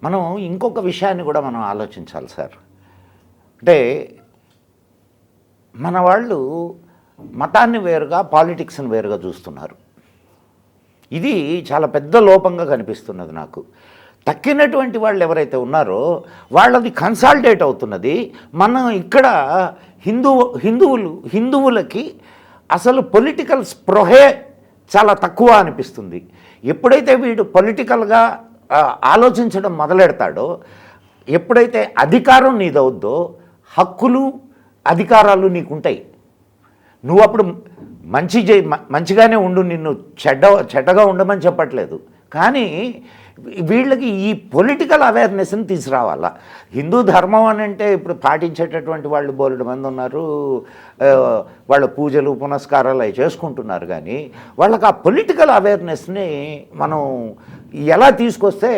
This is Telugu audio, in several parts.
మనం ఇంకొక విషయాన్ని కూడా మనం ఆలోచించాలి సార్. అంటే మన వాళ్ళు మతాన్ని వేరుగా పాలిటిక్స్ని వేరుగా చూస్తున్నారు. ఇది చాలా పెద్ద లోపంగా కనిపిస్తున్నది నాకు. తక్కినటువంటి వాళ్ళు ఎవరైతే ఉన్నారో వాళ్ళది కన్సాలిడేట్ అవుతున్నది. మనం ఇక్కడ హిందువులకి అసలు పొలిటికల్ స్పృహే చాలా తక్కువ అనిపిస్తుంది. ఎప్పుడైతే వీడు పొలిటికల్గా ఆలోచించడం మొదలెడతాడో, ఎప్పుడైతే అధికారం నీదవుద్దో హక్కులు అధికారాలు నీకుంటాయి. నువ్వు అప్పుడు మంచిగానే ఉండు, నిన్ను చెడ్డగా ఉండమని చెప్పట్లేదు. కానీ వీళ్ళకి ఈ పొలిటికల్ అవేర్నెస్ని తీసుకురావాలా. హిందూ ధర్మం అని అంటే ఇప్పుడు పాటించేటటువంటి వాళ్ళు బోలెడు మంది ఉన్నారు. వాళ్ళ పూజలు పునస్కారాలు అవి చేసుకుంటున్నారు. కానీ వాళ్ళకి ఆ పొలిటికల్ అవేర్నెస్ని మనం ఎలా తీసుకొస్తే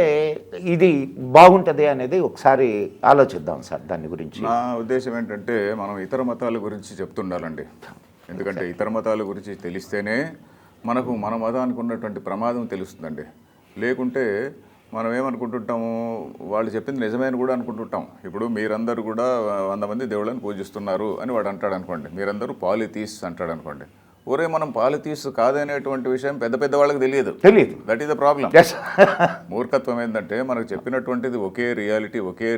ఇది బాగుంటుంది అనేది ఒకసారి ఆలోచిద్దాం సార్. దాని గురించి నా ఉద్దేశం ఏంటంటే, మనం ఇతర మతాల గురించి చెప్తుండాలండి. ఎందుకంటే ఇతర మతాల గురించి తెలిస్తేనే మనకు మన మతానికి ఉన్నటువంటి ప్రమాదం తెలుస్తుందండి. లేకుంటే మనం ఏమనుకుంటుంటాము, వాళ్ళు చెప్పింది నిజమేని కూడా అనుకుంటుంటాం. ఇప్పుడు మీరందరూ కూడా 100 మంది దేవుళ్ళని పూజిస్తున్నారు అని వాడు అంటాడు అనుకోండి, మీరందరూ పాలిథీస్ అంటాడు అనుకోండి. ఒరే, మనం పాలిథీస్ కాదనేటువంటి విషయం పెద్ద వాళ్ళకి తెలియదు. That is the problem. మూర్ఖత్వం ఏంటంటే, మనకు చెప్పినటువంటిది ఒకే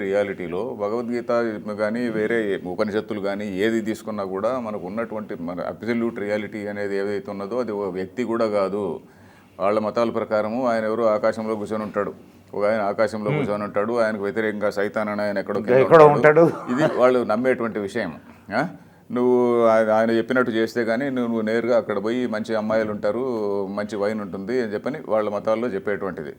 రియాలిటీలో భగవద్గీత కానీ వేరే ఉపనిషత్తులు కానీ ఏది తీసుకున్నా కూడా మనకు ఉన్నటువంటి మన అబ్సల్యూట్ రియాలిటీ అనేది ఏదైతే ఉన్నదో అది ఒక వ్యక్తి కూడా కాదు. వాళ్ళ మతాల ప్రకారము ఆయన ఎవరో ఆకాశంలో కూర్చొని ఉంటాడు, ఒక ఆయన ఆకాశంలో కూర్చొని ఉంటాడు, ఆయనకు వ్యతిరేకంగా సైతాన్ అని ఆయన ఎక్కడో ఉంటాడు. ఇది వాళ్ళు నమ్మేటువంటి విషయం. నువ్వు ఆయన చెప్పినట్టు చేస్తే కానీ నువ్వు నేరుగా అక్కడ పోయి మంచి అమ్మాయిలు ఉంటారు, మంచి వైన్ ఉంటుంది అని చెప్పని వాళ్ళ మతాల్లో చెప్పేటువంటిది.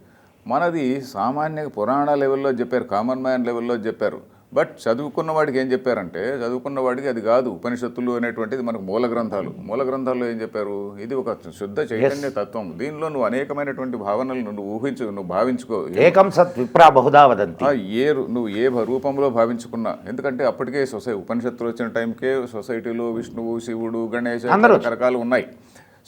మనది సామాన్య పురాణ లెవెల్లో చెప్పారు, కామన్ మ్యాన్ లెవెల్లో చెప్పారు. బట్ చదువుకున్న వాడికి ఏం చెప్పారంటే, చదువుకున్న వాడికి అది కాదు. ఉపనిషత్తులు అనేటువంటిది మనకు మూల గ్రంథాల్లో ఏం చెప్పారు, ఇది ఒక శుద్ధ చైతన్య తత్వం. దీనిలో నువ్వు అనేకమైనటువంటి భావనలు నువ్వు భావించుకో. ఏకం సత్ విప్రా బహుధా వదంతి. నువ్వు ఏ రూపంలో భావించుకున్నా, ఎందుకంటే అప్పటికే ఉపనిషత్తులు వచ్చిన టైంకే సొసైటీలో విష్ణువు, శివుడు, గణేష్ రకరకాలు ఉన్నాయి.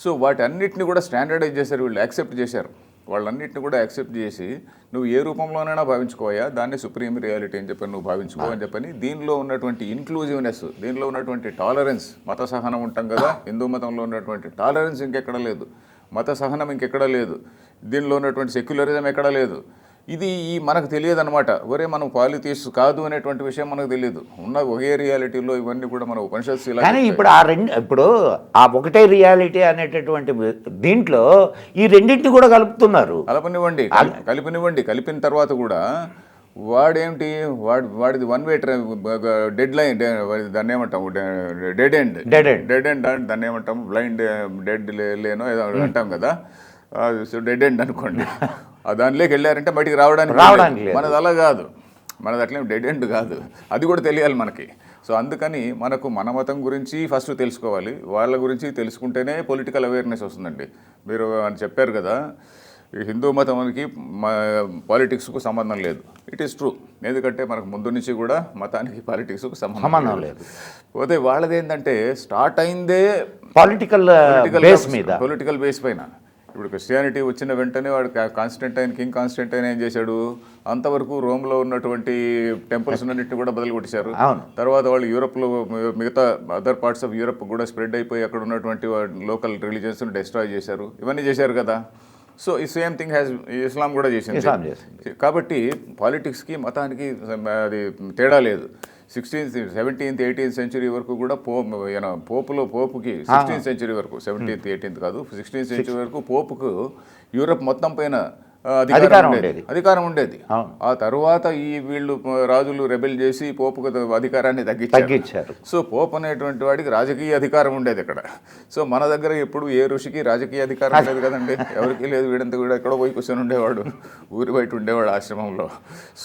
సో వాటి అన్నిటిని కూడా స్టాండర్డైజ్ చేశారు, వీళ్ళు యాక్సెప్ట్ చేశారు. వాళ్ళన్నింటిని కూడా యాక్సెప్ట్ చేసి నువ్వు ఏ రూపంలోనైనా భావించుకోవా, దాన్ని సుప్రీం రియాలిటీ అని చెప్పని నువ్వు భావించుకో అని చెప్పని దీనిలో ఉన్నటువంటి ఇన్క్లూజివ్నెస్, దీనిలో ఉన్నటువంటి టాలరెన్స్, మత సహనం ఉంటాం కదా, హిందూ మతంలో ఉన్నటువంటి టాలరెన్స్ ఇంకెక్కడ లేదు, మత సహనం ఇంకెక్కడ లేదు, దీనిలో ఉన్నటువంటి సెక్యులరిజం ఎక్కడ లేదు. ఇది మనకు తెలియదు అనమాట. ఒరే, మనం పాలిథీస్ కాదు అనేటువంటి విషయం మనకు తెలియదు. ఉన్న ఒకే రియాలిటీలో ఇవన్నీ కూడా మన ఉపనిషత్తు. కానీ ఇప్పుడు ఆ ఒకటే రియాలిటీ అనేటటువంటి దీంట్లో ఈ రెండింటిని కూడా కలుపుతున్నారు. కలిపిన తర్వాత కూడా వాడేమిటి, వాడిది వన్ వే డెడ్ లైన్, దాన్ని ఏమంటాము, డెడ్ ఎండ్ దాన్ని ఏమంటాము, బ్లైండ్ డెడ్ లేనో ఏదో అంటాం కదా, డెడ్ ఎండ్ అనుకోండి. దానిలోకి వెళ్ళారంటే బయటికి రావడానికి మనది అలా కాదు, మనది అట్లే డెడ్ ఎండ్ కాదు. అది కూడా తెలియాలి మనకి. సో అందుకని మనకు మన మతం గురించి ఫస్ట్ తెలుసుకోవాలి, వాళ్ళ గురించి తెలుసుకుంటేనే పొలిటికల్ అవేర్నెస్ వస్తుందండి. మీరు అని చెప్పారు కదా, హిందూ మతానికి పాలిటిక్స్కు సంబంధం లేదు. It is true. ఎందుకంటే మనకు ముందు నుంచి కూడా మతానికి పాలిటిక్స్కు సంబంధం లేదు. పోతే వాళ్ళది ఏంటంటే స్టార్ట్ అయిందే పొలిటికల్ బేస్ పైన. ఇప్పుడు క్రిస్టియానిటీ వచ్చిన వెంటనే వాడు కింగ్ కాన్స్టెంటైన్ ఏం చేశాడు, అంతవరకు రోమ్లో ఉన్నటువంటి టెంపుల్స్ అన్నింటినీ కూడా బదులు కొట్టేశారు. తర్వాత వాళ్ళు యూరోప్లో మిగతా అదర్ పార్ట్స్ ఆఫ్ యూరోప్ కూడా స్ప్రెడ్ అయిపోయి అక్కడ ఉన్నటువంటి లోకల్ రిలీజియన్స్ని డిస్ట్రాయ్ చేశారు. ఇవన్నీ చేశారు కదా. సో ఈ సేమ్ థింగ్ ఇస్లాం కూడా చేసింది. కాబట్టి పాలిటిక్స్కి మతానికి అది తేడా లేదు. 16th, 17th, 18th సెంచురీ వరకు కూడా పోపుకి 16th సెంచురీ వరకు, 17th, 18th కాదు, 16th సెంచురీ వరకు పోపుకు యూరప్ మొత్తం పైన అధికారం ఉండేది. ఆ తర్వాత వీళ్ళు రాజులు రెబెల్ చేసి పోపుకు అధికారాన్ని తగ్గించారు. సో పోప్ అనేటువంటి వాడికి రాజకీయ అధికారం ఉండేది ఇక్కడ. సో మన దగ్గర ఎప్పుడు ఏ ఋషికి రాజకీయ అధికారం లేదు కదండి, ఎవరికి లేదు. వీడంతా కూడా ఎక్కడో పోయి కూర్చొని ఉండేవాడు, ఊరి బయట ఉండేవాడు ఆశ్రమంలో.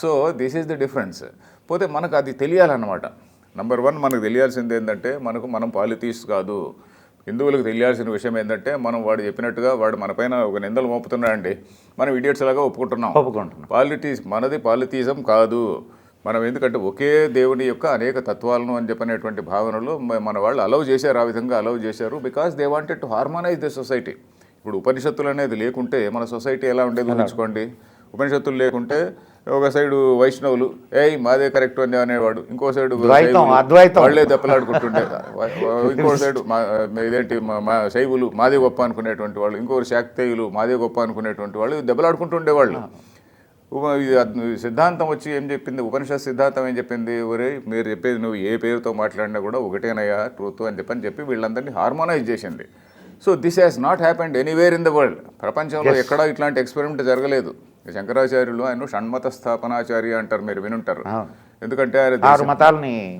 So this is the difference. పోతే మనకు అది తెలియాలన్నమాట. నెంబర్ 1 మనకు తెలియాల్సింది ఏంటంటే, మనం పాలిథీస్ కాదు. హిందువులకు తెలియాల్సిన విషయం ఏంటంటే, మనం వాడు చెప్పినట్టుగా వాడు మన పైన ఒక నిందలు మోపుతున్నాడండి, మనం ఇడియట్స్ లాగా ఒప్పుకుంటున్నాం. మనది పాలిథిజం కాదు. మనం ఎందుకంటే ఒకే దేవుని యొక్క అనేక తత్వాలను అని చెప్పనేటువంటి భావనలో మన వాళ్ళు అలౌ చేశారు, ఆ విధంగా అలౌ చేశారు. Because they wanted to harmonise the society. ఇప్పుడు ఉపనిషత్తులు అనేది లేకుంటే మన సొసైటీ ఎలా ఉండేది ఊహించుకోండి. ఉపనిషత్తులు లేకుంటే ఒక సైడు వైష్ణవులు ఏయ్ మాదే కరెక్ట్ అని అనేవాడు, ఇంకో సైడు అద్వైతం వాళ్ళే దెప్పలాడుకుంటుండే, ఇంకో సైడు ఇదేంటి మా శైవులు మాదే గొప్ప అనుకునేటువంటి వాళ్ళు, ఇంకొకరు శాక్తేయులు మాదే గొప్ప అనుకునేటువంటి వాళ్ళు దెబ్బలాడుకుంటుండేవాళ్ళు. సిద్ధాంతం వచ్చి ఏం చెప్పింది, ఉపనిషత్ సిద్ధాంతం ఏం చెప్పింది, ఒరే మీరు చెప్పేది నువ్వు ఏ పేరుతో మాట్లాడినా కూడా ఒకటేనయ్యా ట్రూత్ అని చెప్పి వీళ్ళందరినీ హార్మోనైజ్ చేసింది. So this has not happened anywhere in the world. ప్రపంచంలో ఎక్కడా ఇట్లాంటి ఎక్స్పెరిమెంట్ జరగలేదు. శంకరాచార్యులు ఆయన షణ్మత స్థాపనాచార్య అంటారు, మీరు వినుంటారు. ఎందుకంటే ఆయన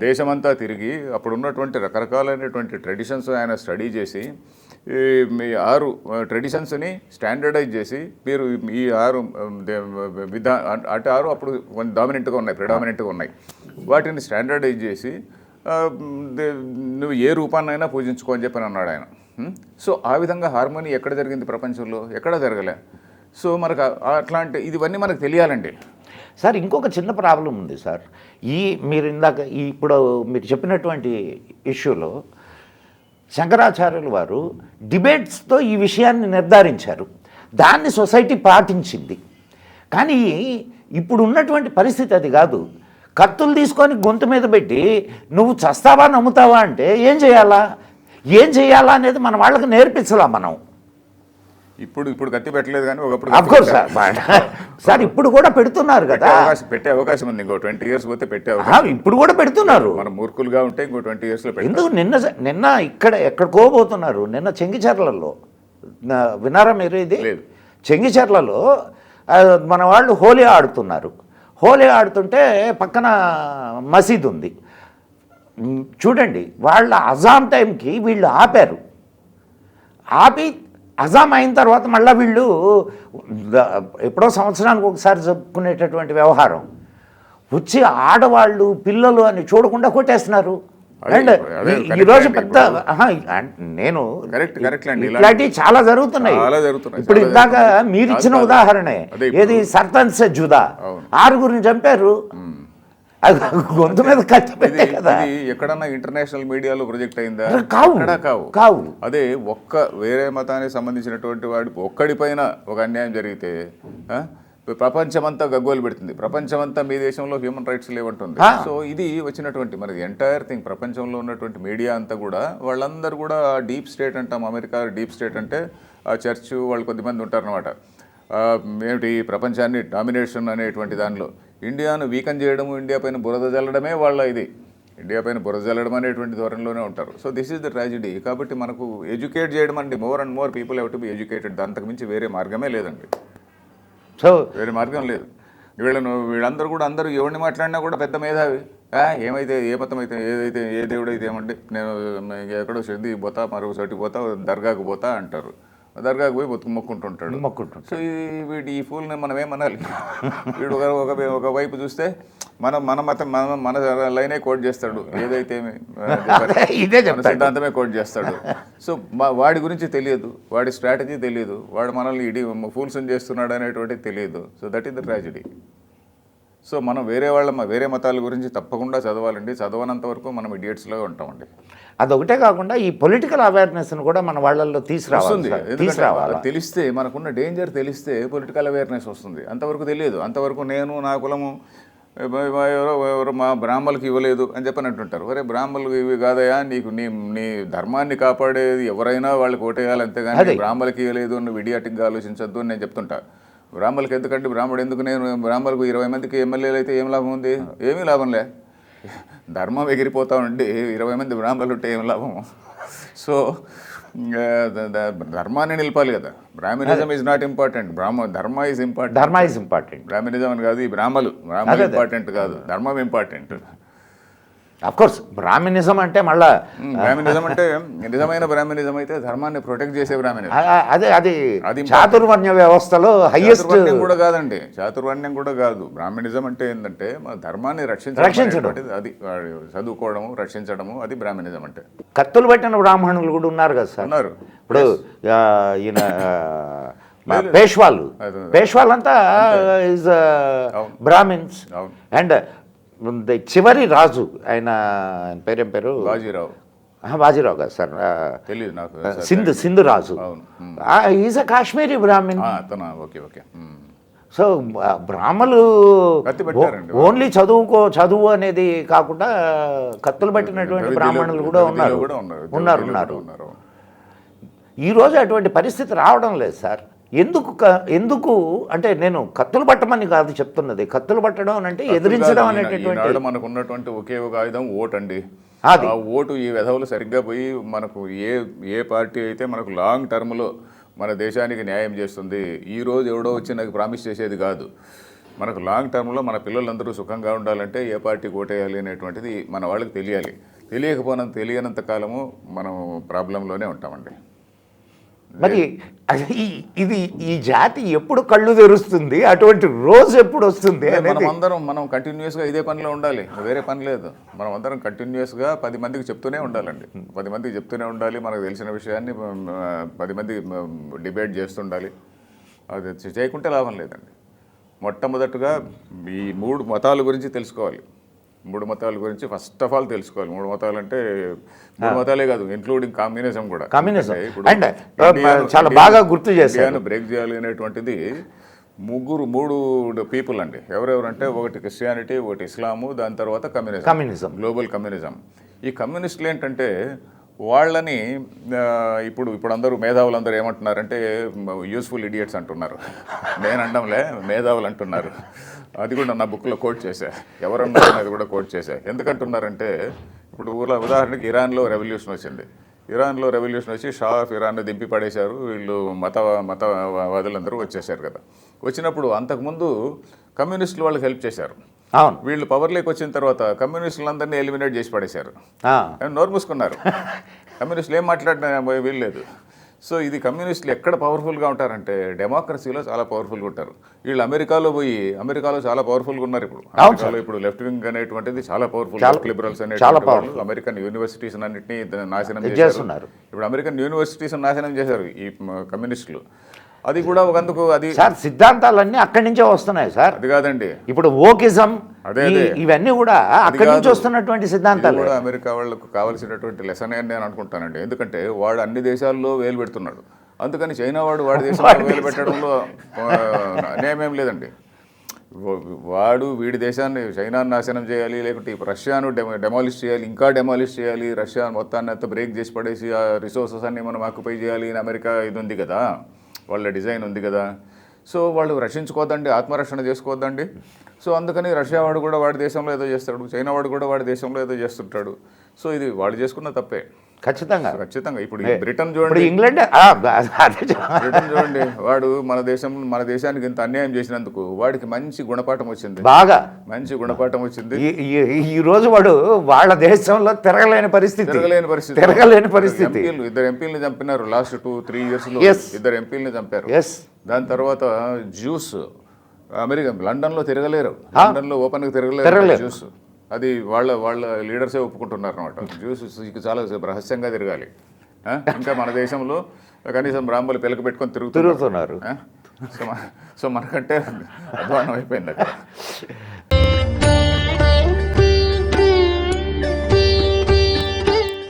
దేశమంతా తిరిగి అప్పుడు ఉన్నటువంటి రకరకాలైనటువంటి ట్రెడిషన్స్ ఆయన స్టడీ చేసి మీ 6 ట్రెడిషన్స్ని స్టాండర్డైజ్ చేసి మీరు ఈ 6 అటు 6 అప్పుడు కొంచెం డామినెంట్గా ఉన్నాయి, ప్రిడామినెంట్గా ఉన్నాయి, వాటిని స్టాండర్డైజ్ చేసి నువ్వు ఏ రూపాన్నైనా పూజించుకో అని చెప్పని అన్నాడు ఆయన. సో ఆ విధంగా హార్మోనీ ఎక్కడ జరిగింది ప్రపంచంలో? ఎక్కడ జరగలే. సో మనకు అట్లాంటి ఇవన్నీ మనకు తెలియాలండి సార్. ఇంకొక చిన్న ప్రాబ్లం ఉంది సార్. మీరు ఇందాక ఇప్పుడు మీరు చెప్పినటువంటి ఇష్యూలో శంకరాచార్యులు వారు డిబేట్స్తో ఈ విషయాన్ని నిర్ధారించారు, దాన్ని సొసైటీ పాటించింది. కానీ ఇప్పుడు ఉన్నటువంటి పరిస్థితి అది కాదు. కత్తులు తీసుకొని గొంతు మీద పెట్టి నువ్వు చస్తావా నమ్ముతావా అంటే ఏం చేయాలా అనేది మన వాళ్ళకి నేర్పించాలా మనం. ఇప్పుడు కత్తి పెట్టలేదు కానీ ఒకప్పుడు అఫ్కోర్స్ సార్ ఇప్పుడు కూడా పెడుతున్నారు కదా, పెట్టే అవకాశం ఉంది. ఇంకో 20 years పోతే పెట్టే ఇప్పుడు కూడా పెడుతున్నారు. మనం మూర్ఖులుగా ఉంటే ఇంకో 20 years లో ఎందుకు నిన్న ఎక్కడికో పోతున్నారు. నిన్న చెంగిచెర్లలో విన్నారా మీరు? ఇది చెంగిచెర్లలో మన వాళ్ళు హోలీ ఆడుతున్నారు. హోలీ ఆడుతుంటే పక్కన మసీద్ ఉంది. చూడండి, వాళ్ళ అజాం టైంకి వీళ్ళు ఆపి అజాం అయిన తర్వాత మళ్ళీ వీళ్ళు ఎప్పుడో సంవత్సరానికి ఒకసారి చెప్పుకునేటటువంటి వ్యవహారం వచ్చి ఆడవాళ్ళు పిల్లలు అని చూడకుండా కొట్టేస్తున్నారు. అండ్ ఈరోజు పెద్ద నేను ఇట్లాంటివి చాలా జరుగుతున్నాయి. ఇప్పుడు ఇందాక మీరు ఇచ్చిన ఉదాహరణే ఏది, సర్పంచ్ జుదా 6 చంపారు, గొంతు మీద కత్తి పెట్టే కదా. ఎక్కడన్నా ఇంటర్నేషనల్ మీడియాలో ప్రొజెక్ట్ అయిందా? కావు. అదే వేరే మతానికి సంబంధించినటువంటి వాడి ఒక్కడిపైన ఒక అన్యాయం జరిగితే ప్రపంచమంతా గగ్గోలు పెడుతుంది, ప్రపంచమంతా మీ దేశంలో హ్యూమన్ రైట్స్ లేవంటుంది. సో ఇది వచ్చినటువంటి మనది ఎంటైర్ థింగ్. ప్రపంచంలో ఉన్నటువంటి మీడియా అంతా కూడా వాళ్ళందరూ కూడా డీప్ స్టేట్ అంటాం. అమెరికా డీప్ స్టేట్ అంటే ఆ చర్చ్ వాళ్ళు కొద్దిమంది ఉంటారనమాట. ఏమిటి ప్రపంచాన్ని డామినేషన్ అనేటువంటి దానిలో ఇండియాను వీకన్ చేయడము, ఇండియా పైన బురద జల్లడమే వాళ్ళ ఇది. ఇండియా పైన బురద జల్లడం అనేటువంటి ధోరణిలోనే ఉంటారు. So this is the tragedy. కాబట్టి మనకు ఎడ్యుకేట్ చేయడం అంటే more and more people have to be educated. అంతకుమించి వేరే మార్గమే లేదండి. సో వేరే మార్గం లేదు. వీళ్ళందరూ కూడా అందరూ ఎవరిని మాట్లాడినా కూడా పెద్ద మేధావి. ఏమైతే ఏ మతం అయితే ఏదైతే ఏ దేవుడు అయితే ఏమంటే నేను ఎక్కడో షిర్డీ పోతా, మరో చోటికి పోతా, దర్గాకు పోతా అంటారు. దర్గాకు పోయి మొక్కుంటుంటాడు. సో వీడి ఈ ఫూల్ని మనం ఏమనాలి? వీడు ఒక వైపు చూస్తే మన మతం మన లైనే కోట్ చేస్తాడు, ఏదైతే సిద్ధాంతమే కోట్ చేస్తాడు. సో వాడి గురించి తెలియదు, వాడి స్ట్రాటజీ తెలియదు, వాడు మనల్ని ఫూల్స్ని చేస్తున్నాడు అనేటువంటిది తెలియదు. So that is the tragedy. So మనం వేరే మతాల గురించి తప్పకుండా చదవాలండి. చదవనంత వరకు మనం ఇడియట్స్లో ఉంటామండి. అదొకటే కాకుండా ఈ పొలిటికల్ అవేర్నెస్ను కూడా మన వాళ్ళల్లో తీసుకురావాలి. తెలిస్తే మనకున్న డేంజర్ తెలిస్తే పొలిటికల్ అవేర్నెస్ వస్తుంది. అంతవరకు తెలియదు. అంతవరకు నేను నా కులము ఎవరో మా బ్రాహ్మణులకు ఇవ్వలేదు అని చెప్పని అంటుంటారు. ఒరే బ్రాహ్మణులు ఇవి కాదయా, నీ ధర్మాన్ని కాపాడేది ఎవరైనా వాళ్ళకి ఓటేయాలి, అంతేగాని బ్రాహ్మణులకి ఇవ్వలేదు నువ్వు ఇడియాటిక్గా ఆలోచించద్దు అని నేను చెప్తుంటా. బ్రాహ్మణులకి ఎందుకంటే బ్రాహ్మణుడు ఎందుకు, నేను బ్రాహ్మణులకు 20 మందికి ఎమ్మెల్యేలు అయితే ఏం లాభం ఉంది? ఏమీ లాభంలే. ధర్మం ఎగిరిపోతా ఉండి 20 మంది బ్రాహ్మణులు ఉంటే ఏం లాభము? సో ధర్మాన్ని నిలపాలి కదా. బ్రాహ్మణిజం ఈజ్ నాట్ ఇంపార్టెంట్, ధర్మ ఈజ్ ఇంపార్టెంట్. బ్రాహ్మణిజం అని కాదు, ఈ బ్రాహ్మణులు ఇంపార్టెంట్ కాదు, ధర్మం ఇంపార్టెంట్. అఫ్కోర్స్ బ్రాహ్మణిజం అంటే మళ్ళా బ్రాహ్మణిజం అంటే నిజమైన బ్రాహ్మణిజం అయితే ధర్మాన్ని ప్రొటెక్ట్ చేసే బ్రాహ్మణిజం. అది చాతుర్వర్ణ్య వ్యవస్థలో హైయెస్ట్ కూడా కాదండి, చాతుర్వర్ణ్యం కూడా కాదు. బ్రాహ్మణిజం అంటే ఏంటంటే మన ధర్మాన్ని రక్షించడం, అది చదువుకోవడము, రక్షించడము, అది బ్రాహ్మణిజం అంటే. కత్తులు పట్టిన బ్రాహ్మణులు కూడా ఉన్నారు కదా సార్. ఉన్నారు. ఇప్పుడు ఈయన పేష్వాలంతా ఈజ్ బ్రాహ్మిన్స్. అండ్ చివరి రాజు ఆయన పేరేం పేరు? బాజీరావు కాదు సార్, తెలియదు నాకు. Sindhu Raju is a Kashmiri Brahmin. So బ్రాహ్మలు కత్తి పెట్టారండి. ఓన్లీ చదువు అనేది కాకుండా కత్తులు పట్టినటువంటి బ్రాహ్మణులు కూడా ఉన్నారు. ఈరోజు అటువంటి పరిస్థితి రావడం లేదు సార్. ఎందుకు అంటే నేను కత్తులు పట్టమని కాదు చెప్తున్నది, కత్తులు పట్టడం అంటే ఎదిరించడం అనేటటువంటి మనకు ఉన్నటువంటి ఒకే ఒక ఆయుధం ఓటు అండి. అది ఆ ఓటు ఈ విధవులు సరిగ్గా పోయి మనకు ఏ పార్టీ అయితే మనకు లాంగ్ టర్మ్లో మన దేశానికి న్యాయం చేస్తుంది, ఈ రోజు ఎవడో వచ్చి నాకు ప్రామిస్ చేసేది కాదు. మనకు లాంగ్ టర్మ్లో మన పిల్లలందరూ సుఖంగా ఉండాలంటే ఏ పార్టీకి ఓటేయాలి అనేటువంటిది మన వాళ్ళకి తెలియనంత కాలము మనం ప్రాబ్లంలోనే ఉంటామండి. మరి ఈ జాతి ఎప్పుడు కళ్ళు తెరుస్తుంది, అటువంటి రోజు ఎప్పుడు వస్తుంది? మనం కంటిన్యూస్గా ఇదే పనిలో ఉండాలి, వేరే పని లేదు. మనం అందరం కంటిన్యూస్గా 10 మందికి చెప్తూనే ఉండాలండి. 10 మందికి చెప్తూనే ఉండాలి, మనకు తెలిసిన విషయాన్ని 10 మంది డిబేట్ చేస్తుండాలి. అది చేయకుంటే లాభం లేదండి. మొట్టమొదటిగా ఈ 3 మతాల గురించి తెలుసుకోవాలి. 3 మతాల గురించి ఫస్ట్ ఆఫ్ ఆల్ తెలుసుకోవాలి. 3 మతాలు అంటే 3 మతాలే కాదు, ఇంక్లూడింగ్ కమ్యూనిజం కూడా. చాలా బాగా గుర్తు చేశారు. బ్రేక్ చేయాలి అనేటువంటిది 3 పీపుల్ అండి. ఎవరెవరంటే ఒకటి క్రిస్టియానిటీ, ఒకటి ఇస్లాము, దాని తర్వాత కమ్యూనిజం, గ్లోబల్ కమ్యూనిజం. ఈ కమ్యూనిస్టులు ఏంటంటే వాళ్ళని ఇప్పుడు అందరూ మేధావులందరూ ఏమంటున్నారంటే యూస్ఫుల్ ఇడియట్స్ అంటున్నారు. నేను అనడంలే, మేధావులు అంటున్నారు. అది కూడా నా బుక్లో కోట్ చేశా, ఎవరన్నారు అది కూడా కోట్ చేశా. ఎందుకంటున్నారంటే ఇప్పుడు ఉదాహరణకి ఇరాన్లో రెవల్యూషన్ వచ్చింది. ఇరాన్లో రెవల్యూషన్ వచ్చి షా ఆఫ్ ఇరాన్ని దింపి పడేశారు. వీళ్ళు మతవాదులందరూ వచ్చేసారు కదా. వచ్చినప్పుడు అంతకుముందు కమ్యూనిస్టులు వాళ్ళకి హెల్ప్ చేశారు. వీళ్ళు పవర్లోకి వచ్చిన తర్వాత కమ్యూనిస్టులందరినీ ఎలిమినేట్ చేసి పడేశారు. నోరు మూసుకున్నారు. కమ్యూనిస్టులు ఏం మాట్లాడినా వీల్లేదు. సో ఇది కమ్యూనిస్టులు ఎక్కడ పవర్ఫుల్గా ఉంటారంటే డెమోక్రసీలో చాలా పవర్ఫుల్గా ఉంటారు. వీళ్ళు అమెరికాలో చాలా పవర్ఫుల్గా ఉన్నారు. ఇప్పుడు లెఫ్ట్ వింగ్ అనేటువంటిది చాలా పవర్ఫుల్. లిబరల్స్ అనేటువంటి అమెరికన్ యూనివర్సిటీస్ అన్నింటినీ నాశనం చేశారు. ఇప్పుడు అమెరికన్ యూనివర్సిటీస్ నాశనం చేశారు ఈ కమ్యూనిస్టులు. అది కూడా ఒకందుకు అది సార్ సిద్ధాంతాలన్నీ అక్కడి నుంచే వస్తున్నాయి సార్. అది కాదండి, ఇప్పుడు ఓకిజం ఇవన్నీ కూడా అక్కడి నుంచి వస్తున్నటువంటి సిద్ధాంతాలు. కూడా అమెరికా వాళ్ళకు కావాల్సినటువంటి లెసన్ అని నేను అనుకుంటానండి. ఎందుకంటే వాడు అన్ని దేశాల్లో వేలు పెడుతున్నాడు. అందుకని చైనా వాడి దేశంలో వేలు పెట్టడంలో నేమేం లేదండి. వీడి దేశాన్ని చైనాను నాశనం చేయాలి, లేకుంటే రష్యాను డెమాలిష్ చేయాలి, ఇంకా డెమాలిష్ చేయాలి, రష్యా మొత్తాన్ని అంతా బ్రేక్ చేసి పడేసి ఆ రిసోర్సెస్ అన్ని మనం ఆక్యుపై చేయాలి అని అమెరికా ఇది ఉంది కదా, వాళ్ళ డిజైన్ ఉంది కదా. సో వాళ్ళు రక్షించుకోవద్దండి, ఆత్మరక్షణ చేసుకోవద్దండి. సో అందుకని రష్యా వాడు కూడా వాడి దేశంలో ఏదో చేస్తాడు, చైనా వాడు కూడా వాడి దేశంలో ఏదో చేస్తుంటాడు. సో ఇది వాడు చేసుకున్న తప్పే. ఖచ్చితంగా. ఇప్పుడు బ్రిటన్ చూడండి, ఇంగ్లాండ్ చూడండి, వాడు మన దేశానికి ఇంత అన్యాయం చేసినందుకు వాడికి మంచి గుణపాఠం వచ్చింది, బాగా మంచి గుణపాఠం వచ్చింది. ఈ రోజు వాడు వాళ్ళ దేశంలో తిరగలేని పరిస్థితి. 2 ఎంపీలను చంపినారు లాస్ట్ 2-3 years లో. 2 ఎంపీలను చంపారు. దాని తర్వాత జ్యూస్ లండన్లో తిరగలేరు, లండన్లో ఓపెన్గా తిరగలేరు జ్యూస్. అది వాళ్ళ లీడర్సే ఒప్పుకుంటున్నారు అనమాట. జ్యూస్ చాలా రహస్యంగా తిరగాలి. ఇంకా మన దేశంలో కనీసం బ్రాహ్మణులు పిలక పెట్టుకొని తిరుగుతున్నారు. సో మనకంటే అధ్వానం అయిపోయింది అక్కడ.